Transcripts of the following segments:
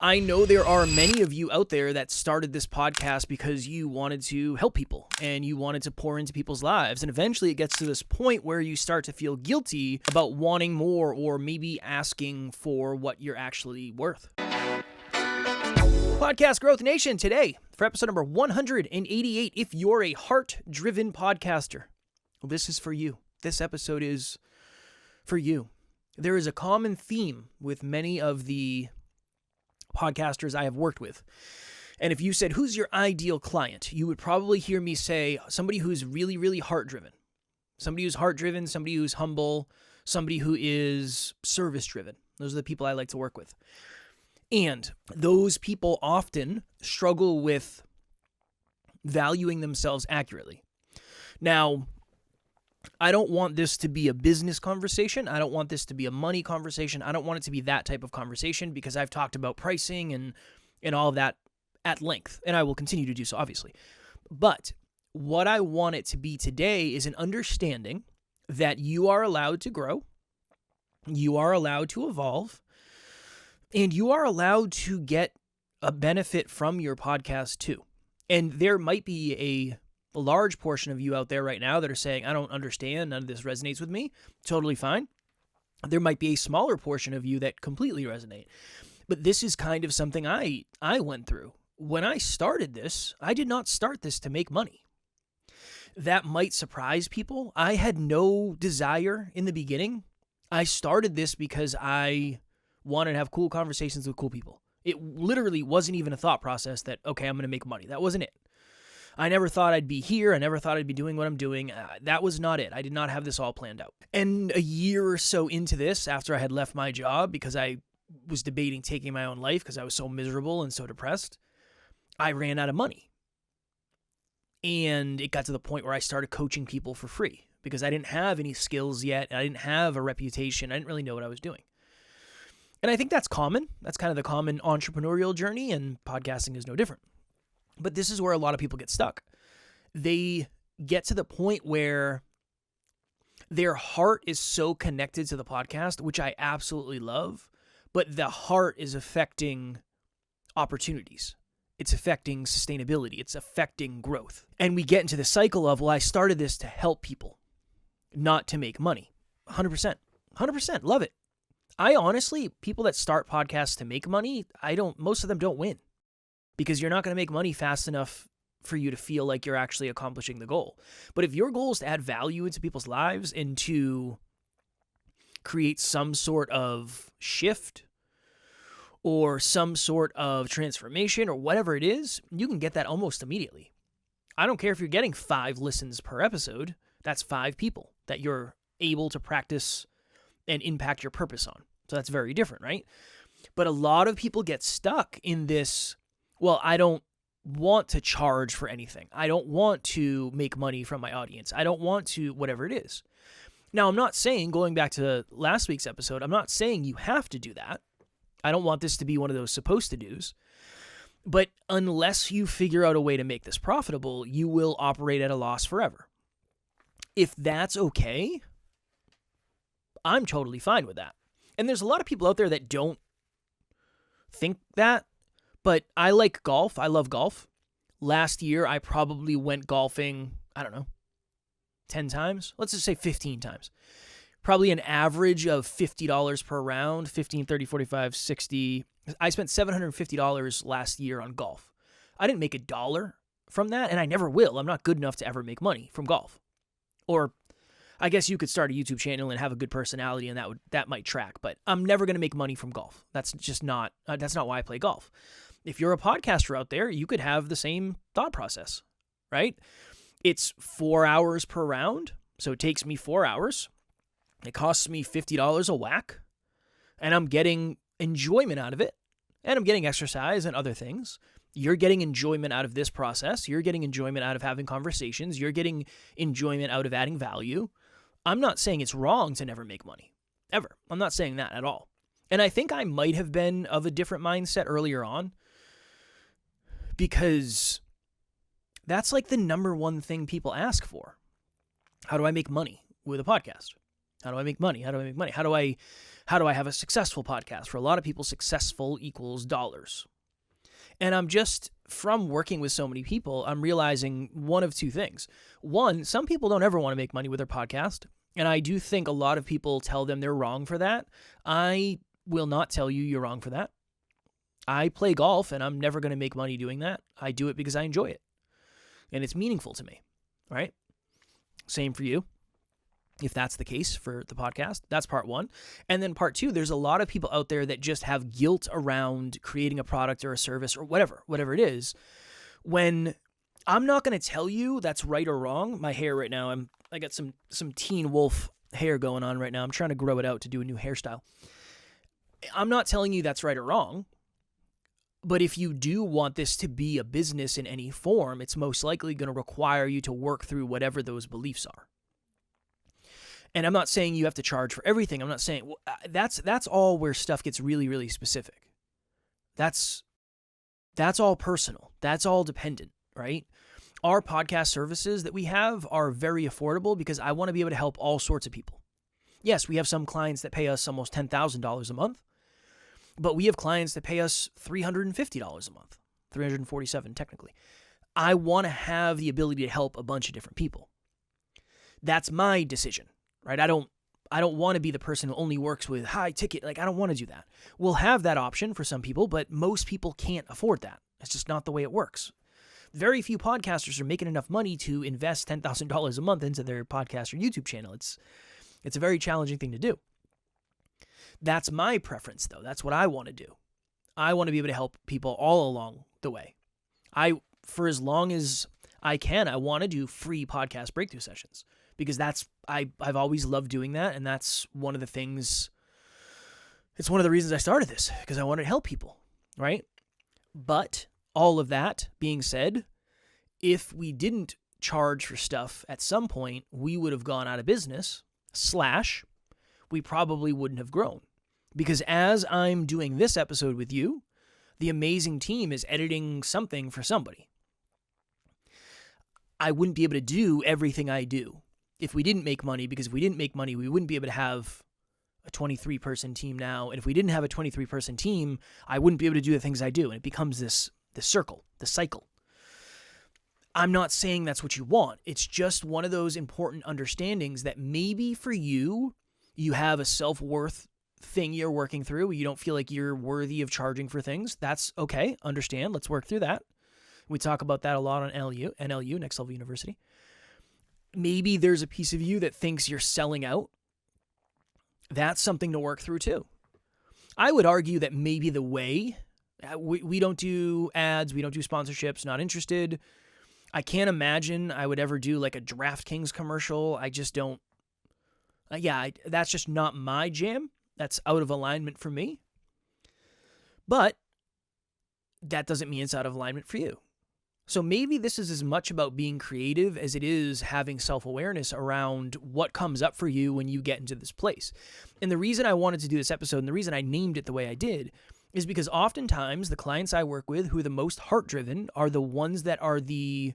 I know there are many of you out there that started this podcast because you wanted to help people and you wanted to pour into people's lives. And eventually it gets to this point where you start to feel guilty about wanting more or maybe asking for what you're actually worth. Podcast Growth Nation today for episode number 188. If you're a heart-driven podcaster, well, this is for you. This episode is for you. There is a common theme with many of the podcasters I have worked with. And if you said, who's your ideal client? You would probably hear me say somebody who's really, really heart-driven. Somebody who's heart-driven, somebody who's humble, somebody who is service-driven. Those are the people I like to work with. And those people often struggle with valuing themselves accurately. Now, I don't want this to be a business conversation. I don't want this to be a money conversation. I don't want it to be that type of conversation because I've talked about pricing and all of that at length, and I will continue to do so, obviously. But what I want it to be today is an understanding that you are allowed to grow, you are allowed to evolve, and you are allowed to get a benefit from your podcast too. And there might be a large portion of you out there right now that are saying, I don't understand, none of this resonates with me. Totally fine. There might be a smaller portion of you that completely resonate. But this is kind of something I went through. When I started this, I did not start this to make money. That might surprise people. I had no desire in the beginning. I started this because I wanted to have cool conversations with cool people. It literally wasn't even a thought process that, okay, I'm going to make money. That wasn't it. I never thought I'd be here. I never thought I'd be doing what I'm doing. That was not it. I did not have this all planned out. And a year or so into this, after I had left my job because I was debating taking my own life because I was so miserable and so depressed, I ran out of money. And it got to the point where I started coaching people for free because I didn't have any skills yet. I didn't have a reputation. I didn't really know what I was doing. And I think that's common. That's kind of the common entrepreneurial journey, and podcasting is no different. But this is where a lot of people get stuck. They get to the point where their heart is so connected to the podcast, which I absolutely love, but the heart is affecting opportunities. It's affecting sustainability. It's affecting growth. And we get into the cycle of, well, I started this to help people, not to make money. 100%. 100%. Love it. I honestly, people that start podcasts to make money, most of them don't win. Because you're not going to make money fast enough for you to feel like you're actually accomplishing the goal. But if your goal is to add value into people's lives and to create some sort of shift or some sort of transformation or whatever it is, you can get that almost immediately. I don't care if you're getting 5 listens per episode. That's 5 people that you're able to practice and impact your purpose on. So that's very different, right? But a lot of people get stuck in this, well, I don't want to charge for anything. I don't want to make money from my audience. I don't want to, whatever it is. Now, I'm not saying, going back to last week's episode, I'm not saying you have to do that. I don't want this to be one of those supposed to do's. But unless you figure out a way to make this profitable, you will operate at a loss forever. If that's okay, I'm totally fine with that. And there's a lot of people out there that don't think that. But I like golf. I love golf. Last year, I probably went golfing, 10 times. Let's just say 15 times. Probably an average of $50 per round, 15, 30, 45, 60. I spent $750 last year on golf. I didn't make $1 from that, and I never will. I'm not good enough to ever make money from golf. Or I guess you could start a YouTube channel and have a good personality, and that might track. But I'm never going to make money from golf. That's just not why I play golf. If you're a podcaster out there, you could have the same thought process, right? It's 4 hours per round, so it takes me 4 hours. It costs me $50 a whack, and I'm getting enjoyment out of it, and I'm getting exercise and other things. You're getting enjoyment out of this process. You're getting enjoyment out of having conversations. You're getting enjoyment out of adding value. I'm not saying it's wrong to never make money, ever. I'm not saying that at all. And I think I might have been of a different mindset earlier on, because that's like the number one thing people ask for. How do I make money with a podcast? How do I make money? How do I make money? How do I have a successful podcast? For a lot of people, successful equals dollars. And I'm just, from working with so many people, I'm realizing one of two things. One, some people don't ever want to make money with their podcast. And I do think a lot of people tell them they're wrong for that. I will not tell you you're wrong for that. I play golf and I'm never going to make money doing that. I do it because I enjoy it. And it's meaningful to me, right? Same for you. If that's the case for the podcast, that's part one. And then part two, there's a lot of people out there that just have guilt around creating a product or a service or whatever it is. When I'm not going to tell you that's right or wrong. My hair right now, I got some teen wolf hair going on right now. I'm trying to grow it out to do a new hairstyle. I'm not telling you that's right or wrong. But if you do want this to be a business in any form, it's most likely going to require you to work through whatever those beliefs are. And I'm not saying you have to charge for everything. I'm not saying that's all where stuff gets really, really specific. That's all personal. That's all dependent, right? Our podcast services that we have are very affordable because I want to be able to help all sorts of people. Yes, we have some clients that pay us almost $10,000 a month. But we have clients that pay us $350 a month, $347 technically. I want to have the ability to help a bunch of different people. That's my decision, right? I don't want to be the person who only works with high ticket. Like, I don't want to do that. We'll have that option for some people, but most people can't afford that. It's just not the way it works. Very few podcasters are making enough money to invest $10,000 a month into their podcast or YouTube channel. It's a very challenging thing to do. That's my preference, though. That's what I want to do. I want to be able to help people all along the way. For as long as I can, I want to do free podcast breakthrough sessions because I've always loved doing that, and that's one of the things. It's one of the reasons I started this because I wanted to help people, right? But all of that being said, if we didn't charge for stuff at some point, we would have gone out of business, / we probably wouldn't have grown. Because as I'm doing this episode with you, the amazing team is editing something for somebody. I wouldn't be able to do everything I do if we didn't make money, because if we didn't make money, we wouldn't be able to have a 23-person team now. And if we didn't have a 23-person team, I wouldn't be able to do the things I do. And it becomes this circle, the cycle. I'm not saying that's what you want. It's just one of those important understandings that maybe for you, you have a self-worth thing you're working through. You don't feel like you're worthy of charging for things. That's okay. Understand. Let's work through that. We talk about that a lot on NLU, Next Level University. Maybe there's a piece of you that thinks you're selling out. That's something to work through too. I would argue that maybe the way we don't do ads, we don't do sponsorships, not interested. I can't imagine I would ever do like a DraftKings commercial. I just don't. That's just not my jam. That's out of alignment for me. But that doesn't mean it's out of alignment for you. So maybe this is as much about being creative as it is having self-awareness around what comes up for you when you get into this place. And the reason I wanted to do this episode and the reason I named it the way I did is because oftentimes the clients I work with who are the most heart-driven are the ones that are they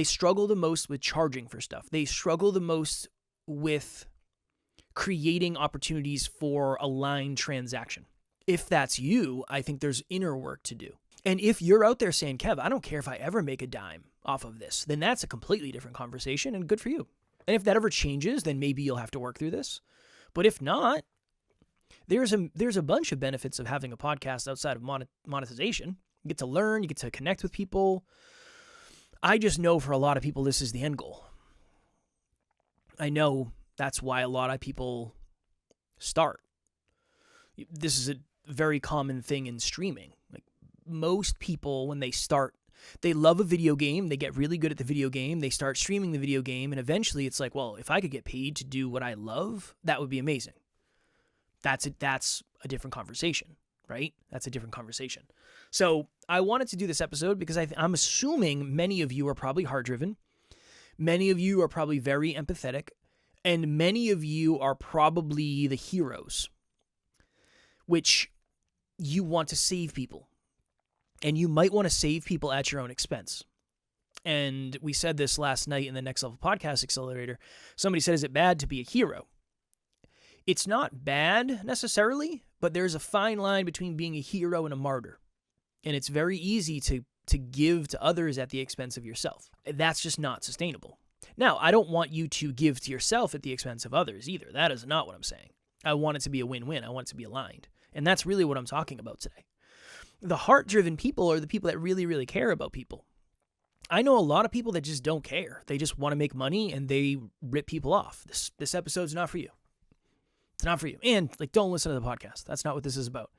struggle the most with charging for stuff. They struggle the most with creating opportunities for aligned transaction. If that's you, I think there's inner work to do. And if you're out there saying, Kev, I don't care if I ever make a dime off of this, then that's a completely different conversation and good for you. And if that ever changes, then maybe you'll have to work through this. But if not, there's a bunch of benefits of having a podcast outside of monetization. You get to learn, you get to connect with people. I just know for a lot of people, this is the end goal. I know that's why a lot of people start. This is a very common thing in streaming. Like most people, when they start, they love a video game. They get really good at the video game. They start streaming the video game. And eventually it's like, well, if I could get paid to do what I love, that would be amazing. That's a different conversation, right? That's a different conversation. So I wanted to do this episode because I'm assuming many of you are probably heart-driven. Many of you are probably very empathetic. And many of you are probably the heroes, which you want to save people. And you might want to save people at your own expense. And we said this last night in the Next Level Podcast Accelerator. Somebody said, is it bad to be a hero? It's not bad necessarily, but there's a fine line between being a hero and a martyr. And it's very easy to give to others at the expense of yourself. That's just not sustainable. Now, I don't want you to give to yourself at the expense of others either. That is not what I'm saying. I want it to be a win-win. I want it to be aligned. And that's really what I'm talking about today. The heart-driven people are the people that really, really care about people. I know a lot of people that just don't care. They just want to make money and they rip people off. This episode's not for you. It's not for you. And don't listen to the podcast. That's not what this is about.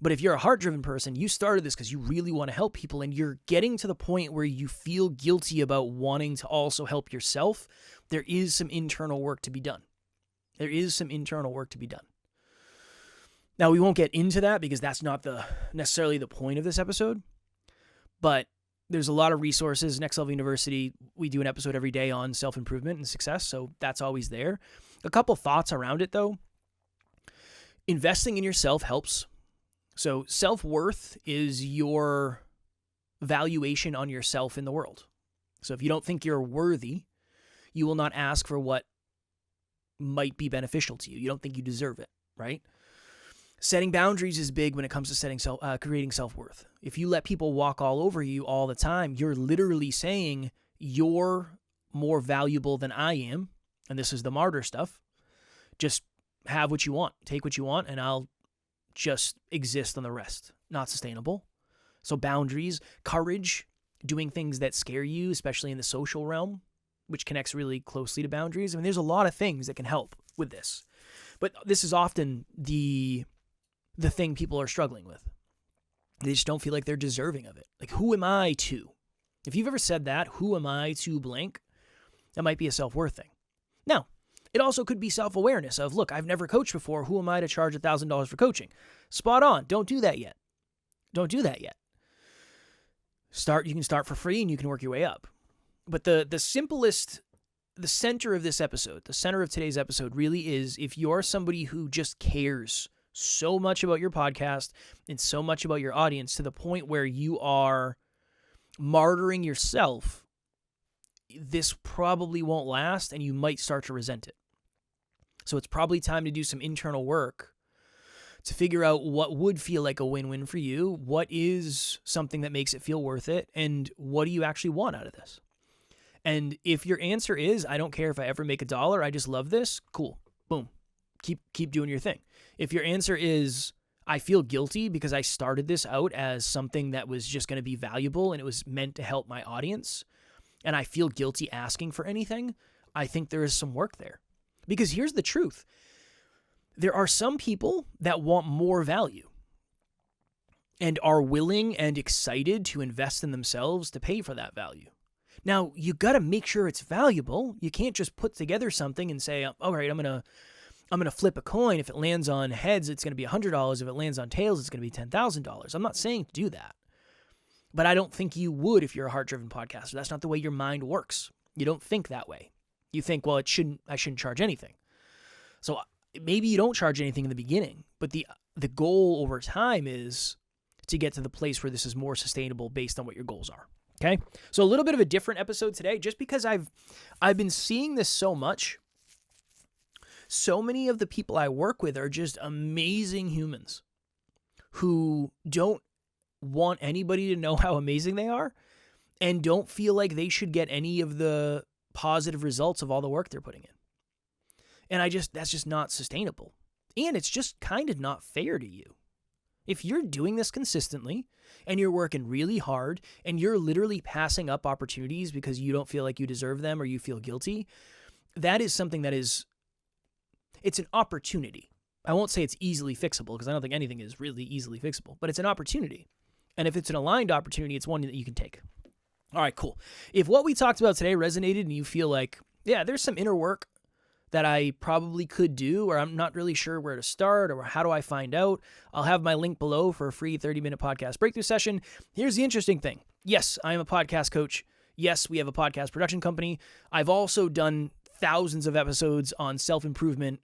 But if you're a heart-driven person, you started this because you really want to help people and you're getting to the point where you feel guilty about wanting to also help yourself, there is some internal work to be done. There is some internal work to be done. Now, we won't get into that because that's not necessarily the point of this episode, but there's a lot of resources. Next Level University, we do an episode every day on self-improvement and success, so that's always there. A couple thoughts around it, though. Investing in yourself helps. So self-worth is your valuation on yourself in the world. So if you don't think you're worthy, you will not ask for what might be beneficial to you. You don't think you deserve it, right? Setting boundaries is big when it comes to creating self-worth. If you let people walk all over you all the time, you're literally saying you're more valuable than I am, and this is the martyr stuff. Just have what you want, take what you want, and I'll just exist on the rest. Not sustainable. So boundaries, courage, doing things that scare you, especially in the social realm, which connects really closely to boundaries. I mean, there's a lot of things that can help with this. But this is often the thing people are struggling with. They just don't feel like they're deserving of it. Like, who am I to? If you've ever said that, who am I to blank? That might be a self-worth thing. Now, it also could be self-awareness of, look, I've never coached before. Who am I to charge $1,000 for coaching? Spot on. Don't do that yet. Don't do that yet. You can start for free and you can work your way up. But the simplest, the center of this episode, the center of today's episode really is if you're somebody who just cares so much about your podcast and so much about your audience to the point where you are martyring yourself, this probably won't last and you might start to resent it. So it's probably time to do some internal work to figure out what would feel like a win-win for you, what is something that makes it feel worth it, and what do you actually want out of this? And if your answer is, I don't care if I ever make $1, I just love this, cool, boom, keep doing your thing. If your answer is, I feel guilty because I started this out as something that was just going to be valuable and it was meant to help my audience, and I feel guilty asking for anything, I think there is some work there. Because here's the truth. There are some people that want more value and are willing and excited to invest in themselves to pay for that value. Now, you got to make sure it's valuable. You can't just put together something and say, all right, I'm going to flip a coin. If it lands on heads, it's going to be $100. If it lands on tails, it's going to be $10,000. I'm not saying to do that. But I don't think you would if you're a heart-driven podcaster. That's not the way your mind works. You don't think that way. You think, well, I shouldn't charge anything. So maybe you don't charge anything in the beginning, but the goal over time is to get to the place where this is more sustainable based on what your goals are. Okay? So a little bit of a different episode today, just because I've been seeing this so much. So many of the people I work with are just amazing humans who don't want anybody to know how amazing they are and don't feel like they should get any of the positive results of all the work they're putting in. And that's just not sustainable. And it's just kind of not fair to you. If you're doing this consistently and you're working really hard and you're literally passing up opportunities because you don't feel like you deserve them or you feel guilty, that is something that it's an opportunity. I won't say it's easily fixable because I don't think anything is really easily fixable, but it's an opportunity. And if it's an aligned opportunity, it's one that you can take. All right, cool. If what we talked about today resonated and you feel like, yeah, there's some inner work that I probably could do, or I'm not really sure where to start, or how do I find out, I'll have my link below for a free 30-minute podcast breakthrough session. Here's the interesting thing. Yes, I am a podcast coach. Yes, we have a podcast production company. I've also done thousands of episodes on self-improvement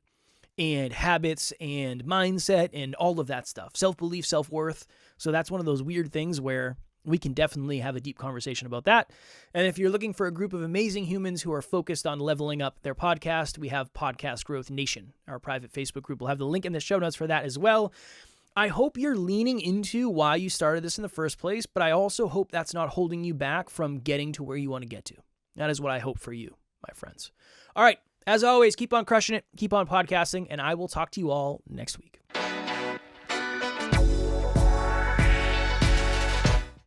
and habits and mindset and all of that stuff. Self-belief, self-worth. So that's one of those weird things where we can definitely have a deep conversation about that. And if you're looking for a group of amazing humans who are focused on leveling up their podcast, we have Podcast Growth Nation, our private Facebook group. We'll have the link in the show notes for that as well. I hope you're leaning into why you started this in the first place, but I also hope that's not holding you back from getting to where you want to get to. That is what I hope for you, my friends. All right, as always, keep on crushing it, keep on podcasting, and I will talk to you all next week.